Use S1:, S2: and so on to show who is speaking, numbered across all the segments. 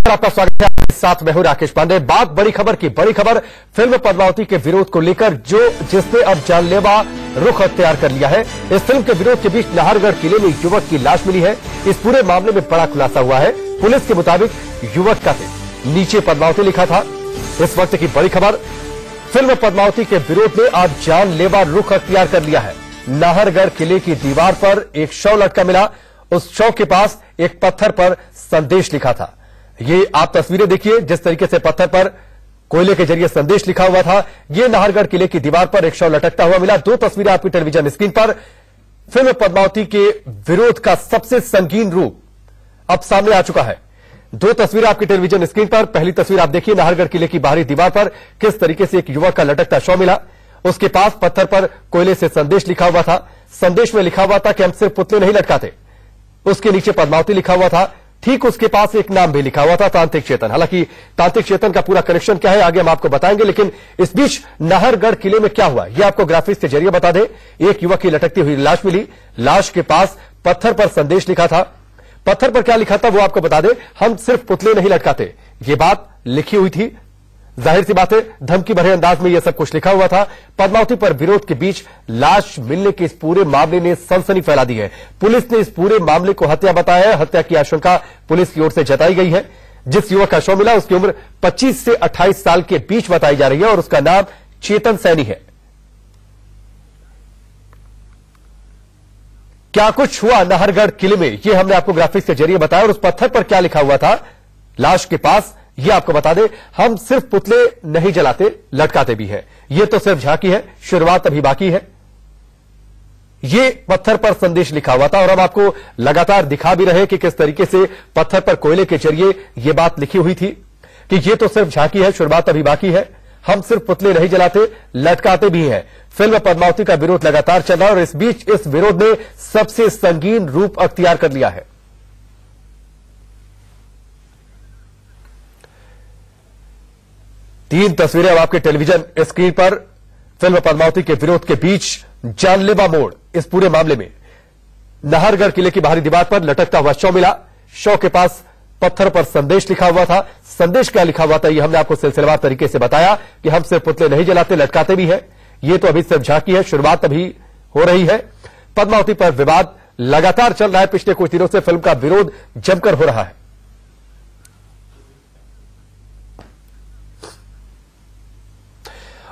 S1: आपका स्वागत है। आपके साथ मैं हूं राकेश पांडे। बात बड़ी खबर की। बड़ी खबर फिल्म पद्मावती के विरोध को लेकर जिसने अब जानलेवा रुख अख्तियार कर लिया है। इस फिल्म के विरोध के बीच नाहरगढ़ किले में युवक की लाश मिली है। इस पूरे मामले में बड़ा खुलासा हुआ है। पुलिस के मुताबिक युवक का नीचे पद्मावती लिखा था। इस वक्त की बड़ी खबर, फिल्म पद्मावती के विरोध में अब जानलेवा रुख अख्तियार कर लिया है। नाहरगढ़ किले की दीवार पर एक शव लटका मिला। उस शव के पास एक पत्थर पर संदेश लिखा था। ये आप तस्वीरें देखिए, जिस तरीके से पत्थर पर कोयले के जरिए संदेश लिखा हुआ था। ये नाहरगढ़ किले की दीवार पर एक शव लटकता हुआ मिला। दो तस्वीरें आपकी टेलीविजन स्क्रीन पर। फिल्म पद्मावती के विरोध का सबसे संगीन रूप अब सामने आ चुका है। दो तस्वीरें आपकी टेलीविजन स्क्रीन पर। पहली तस्वीर आप देखिए, नाहरगढ़ किले की बाहरी दीवार पर किस तरीके से एक युवक का लटकता शव मिला। उसके पास पत्थर पर कोयले से संदेश लिखा हुआ था। संदेश में लिखा हुआ था कि हम सिर्फ पुतले नहीं लटकाते। उसके नीचे पद्मावती लिखा हुआ था। ठीक उसके पास एक नाम भी लिखा हुआ था, तांत्रिक चेतन। हालांकि तांत्रिक चेतन का पूरा कनेक्शन क्या है आगे हम आपको बताएंगे, लेकिन इस बीच नाहरगढ़ किले में क्या हुआ यह आपको ग्राफिक्स के जरिए बता दें। एक युवक की लटकती हुई लाश मिली। लाश के पास पत्थर पर संदेश लिखा था। पत्थर पर क्या लिखा था वो आपको बता दें। हम सिर्फ पुतले नहीं लटकाते, ये बात लिखी हुई थी। जाहिर सी बात है, धमकी भरे अंदाज में यह सब कुछ लिखा हुआ था। पद्मावती पर विरोध के बीच लाश मिलने के इस पूरे मामले ने सनसनी फैला दी है। पुलिस ने इस पूरे मामले को हत्या बताया है। हत्या की आशंका पुलिस की ओर से जताई गई है। जिस युवक का शव मिला उसकी उम्र 25 से 28 साल के बीच बताई जा रही है और उसका नाम चेतन सैनी है। क्या कुछ हुआ नाहरगढ़ किले में, यह हमने आपको ग्राफिक्स के जरिए बताया। और उस पत्थर पर क्या लिखा हुआ था लाश के पास, ये आपको बता दें। हम सिर्फ पुतले नहीं जलाते, लटकाते भी हैं। ये तो सिर्फ झांकी है, शुरुआत अभी बाकी है। ये पत्थर पर संदेश लिखा हुआ था और हम आपको लगातार दिखा भी रहे कि किस तरीके से पत्थर पर कोयले के जरिए यह बात लिखी हुई थी कि ये तो सिर्फ झांकी है, शुरुआत अभी बाकी है। हम सिर्फ पुतले नहीं जलाते, लटकाते भी हैं। फिल्म पद्मावती का विरोध लगातार चल रहा है और इस बीच इस विरोध ने सबसे संगीन रूप अख्तियार कर लिया है। तीन तस्वीरें अब आपके टेलीविजन स्क्रीन पर। फिल्म पद्मावती के विरोध के बीच जानलेवा मोड़ इस पूरे मामले में। नाहरगढ़ किले की बाहरी दीवार पर लटकता हुआ शव मिला। शव के पास पत्थर पर संदेश लिखा हुआ था। संदेश क्या लिखा हुआ था ये हमने आपको सिलसिलेवार तरीके से बताया कि हम सिर्फ पुतले नहीं जलाते, लटकाते भी हैं। ये तो अभी सिर्फ झांकी है, शुरुआत अभी हो रही है। पद्मावती पर विवाद लगातार चल रहा है। पिछले कुछ दिनों से फिल्म का विरोध जमकर हो रहा है।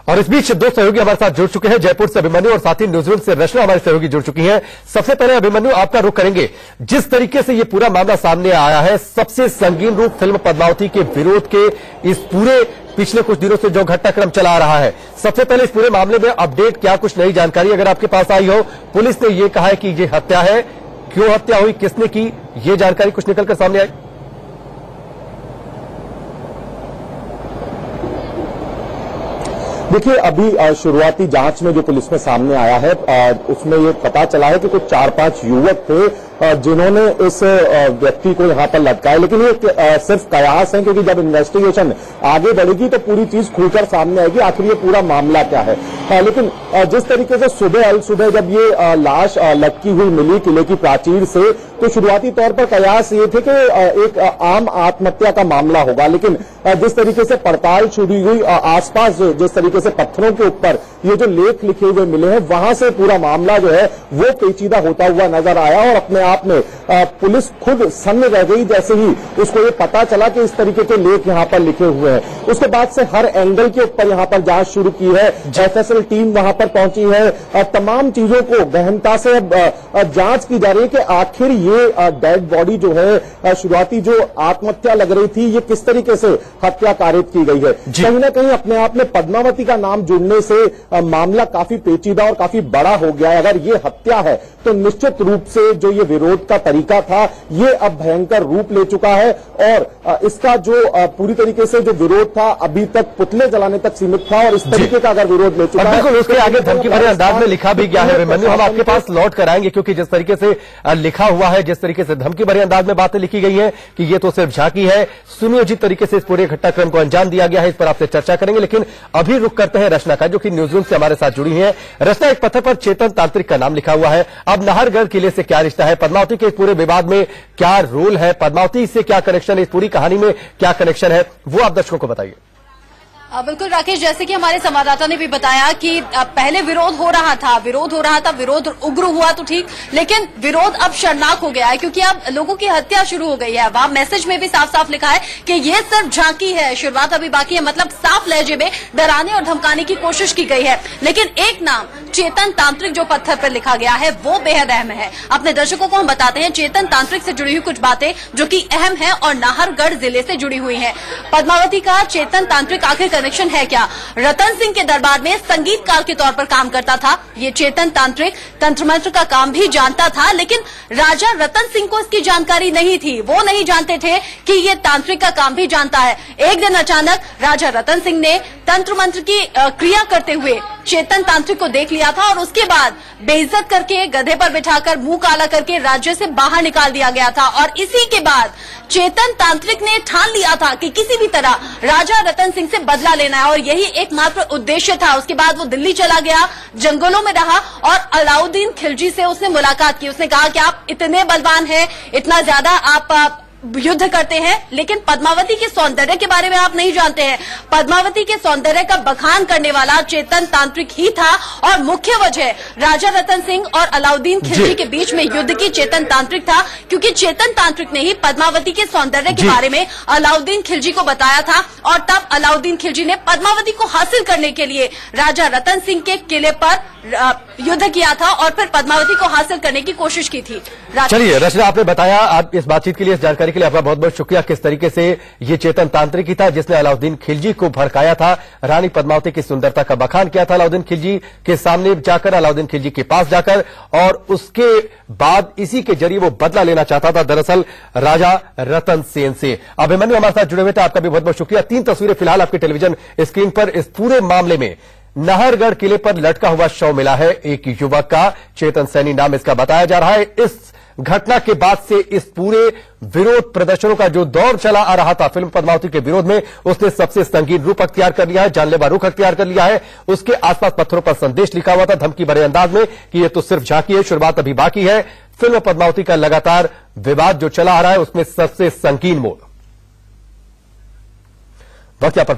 S1: और इस बीच दो सहयोगी हमारे साथ जुड़ चुके हैं। जयपुर से अभिमन्यु और साथ ही न्यूजीलैंड से रचना हमारे सहयोगी जुड़ चुकी हैं। सबसे पहले अभिमन्यु, आपका रुख करेंगे। जिस तरीके से यह पूरा मामला सामने आया है, सबसे संगीन रूप फिल्म पद्मावती के विरोध के इस पूरे पिछले कुछ दिनों से जो घटनाक्रम चला आ रहा है, सबसे पहले इस पूरे मामले में अपडेट, क्या कुछ नई जानकारी अगर आपके पास आई हो। पुलिस ने यह कहा है कि यह हत्या है, क्यों हत्या हुई, किसने की, यह जानकारी कुछ निकलकर सामने आई?
S2: देखिए, अभी शुरुआती जांच में जो पुलिस में सामने आया है उसमें ये पता चला है कि कुछ 4-5 युवक थे जिन्होंने इस व्यक्ति को यहां पर लटकाया। लेकिन ये सिर्फ कयास है, क्योंकि जब इन्वेस्टिगेशन आगे बढ़ेगी तो पूरी चीज खुलकर सामने आएगी आखिर ये पूरा मामला क्या है। लेकिन जिस तरीके से सुबह जब ये लाश लटकी हुई मिली किले की प्राचीर से, तो शुरुआती तौर पर कयास ये थे कि एक आम आत्महत्या का मामला होगा। लेकिन जिस तरीके से पड़ताल शुरू हुई, आसपास जिस तरीके से पत्थरों के ऊपर ये जो लेख लिखे हुए मिले हैं, वहां से पूरा मामला जो है वो पेचीदा होता हुआ नजर आया। और अपने आप में पुलिस खुद सन्न रह गई जैसे ही उसको ये पता चला कि इस तरीके के लेख यहां पर लिखे हुए हैं। उसके बाद से हर एंगल के ऊपर यहां पर जांच शुरू की है। एफएसएल टीम वहां पर पहुंची है। तमाम चीजों को गहनता से जांच की जा रही है कि आखिर ये डेड बॉडी जो है, शुरुआती जो आत्महत्या लग रही थी, ये किस तरीके से हत्या कारित की गई है। कहीं ना कहीं अपने आप में पद्मावती का नाम जुड़ने से मामला काफी पेचीदा और काफी बड़ा हो गया है। अगर ये हत्या है तो निश्चित रूप से जो ये विरोध का तरीका था ये अब भयंकर रूप ले चुका है। और इसका जो पूरी तरीके से जो विरोध था अभी तक पुतले जलाने तक सीमित था, और इस तरीके का अगर विरोध ले चुका है,
S1: बिल्कुल उसके आगे धमकी भरे अंदाज में लिखा भी गया है। अभिमन्यु, हम आपके पास लौट कर आएंगे, क्योंकि जिस तरीके से लिखा हुआ है, जिस तरीके से धमकी भरे अंदाज में बातें लिखी गई है कि ये तो सिर्फ झांकी है, सुनियोजित तरीके से इस पूरे घटनाक्रम को अंजाम दिया गया है, इस पर आपसे चर्चा करेंगे। लेकिन अभी रुक करते हैं रचना का, जो कि न्यूजीलैंड से हमारे साथ जुड़ी है। रचना, एक पत्थर पर चेतन तांत्रिक का नाम लिखा हुआ है। अब नाहरगढ़ किले से क्या रिश्ता है पद्मावती के इस पूरे विवाद में क्या रोल है, पद्मावती से क्या कनेक्शन है, इस पूरी कहानी में क्या कनेक्शन है, वो आप दर्शकों को बताइए।
S3: बिल्कुल राकेश, जैसे कि हमारे संवाददाता ने भी बताया कि पहले विरोध हो रहा था, विरोध उग्र हुआ तो ठीक, लेकिन विरोध अब शर्मनाक हो गया है क्योंकि अब लोगों की हत्या शुरू हो गई है। वहां मैसेज में भी साफ साफ लिखा है कि ये सिर्फ झांकी है, शुरुआत अभी बाकी है। मतलब साफ लहजे में डराने और धमकाने की कोशिश की गई है। लेकिन एक नाम चेतन तांत्रिक जो पत्थर पर लिखा गया है वो बेहद अहम है। अपने दर्शकों को हम बताते हैं चेतन तांत्रिक से जुड़ी हुई कुछ बातें जो कि अहम है और नाहरगढ़ जिले से जुड़ी हुई है। पद्मावती का चेतन तांत्रिक आखिर कनेक्शन है क्या? रतन सिंह के दरबार में संगीतकार के तौर पर काम करता था ये चेतन तांत्रिक। तंत्र मंत्र का काम भी जानता था, लेकिन राजा रतन सिंह को इसकी जानकारी नहीं थी। वो नहीं जानते थे कि ये तांत्रिक का काम भी जानता है। एक दिन अचानक राजा रतन सिंह ने तंत्र मंत्र की क्रिया करते हुए चेतन तांत्रिक को देख लिया था और उसके बाद बेइज्जत करके गधे पर बिठाकर मुंह काला करके राज्य से बाहर निकाल दिया गया था। और इसी के बाद चेतन तांत्रिक ने ठान लिया था कि किसी भी तरह राजा रतन सिंह से बदला लेना है और यही एकमात्र उद्देश्य था। उसके बाद वो दिल्ली चला गया, जंगलों में रहा और अलाउद्दीन खिलजी से उसने मुलाकात की। उसने कहा कि आप इतने बलवान हैं, इतना ज्यादा आप युद्ध करते हैं, लेकिन पद्मावती के सौंदर्य के बारे में आप नहीं जानते हैं। पद्मावती के सौंदर्य का बखान करने वाला चेतन तांत्रिक ही था और मुख्य वजह राजा रतन सिंह और अलाउद्दीन खिलजी के बीच में युद्ध की चेतन तांत्रिक था, क्योंकि चेतन तांत्रिक ने ही पद्मावती के सौंदर्य के बारे में अलाउद्दीन खिलजी को बताया था और तब अलाउद्दीन खिलजी ने पद्मावती को हासिल करने के लिए राजा रतन सिंह के किले पर युद्ध किया था और फिर पद्मावती को हासिल करने की कोशिश की थी।
S1: चलिए रचना, आपने बताया, आप इस बातचीत के लिए, इस जानकारी के लिए आपका बहुत बहुत शुक्रिया। किस तरीके से ये चेतन तांत्रिक ही था जिसने अलाउद्दीन खिलजी को भड़काया था, रानी पद्मावती की सुंदरता का बखान किया था अलाउद्दीन खिलजी के सामने जाकर, अलाउद्दीन खिलजी के पास जाकर, और उसके बाद इसी के जरिए वो बदला लेना चाहता था दरअसल राजा रतन सेन से। अभिमन्यु हमारे साथ जुड़े हुए थे, आपका भी बहुत बहुत शुक्रिया। 3 तस्वीरें फिलहाल आपके टेलीविजन स्क्रीन पर। इस पूरे मामले में नाहरगढ़ किले पर लटका हुआ शव मिला है एक युवक का, चेतन सैनी नाम इसका बताया जा रहा है। इस घटना के बाद से इस पूरे विरोध प्रदर्शनों का जो दौर चला आ रहा था फिल्म पद्मावती के विरोध में, उसने सबसे संगीन रूप अख्तियार कर लिया है, जानलेवा रुख अख्तियार कर लिया है। उसके आसपास पत्थरों पर संदेश लिखा हुआ था धमकी भरे अंदाज में कि यह तो सिर्फ झांकी है, शुरुआत अभी बाकी है। फिल्म पद्मावती का लगातार विवाद जो चला आ रहा है उसमें सबसे संगीन मोड़ वक्त यहां पर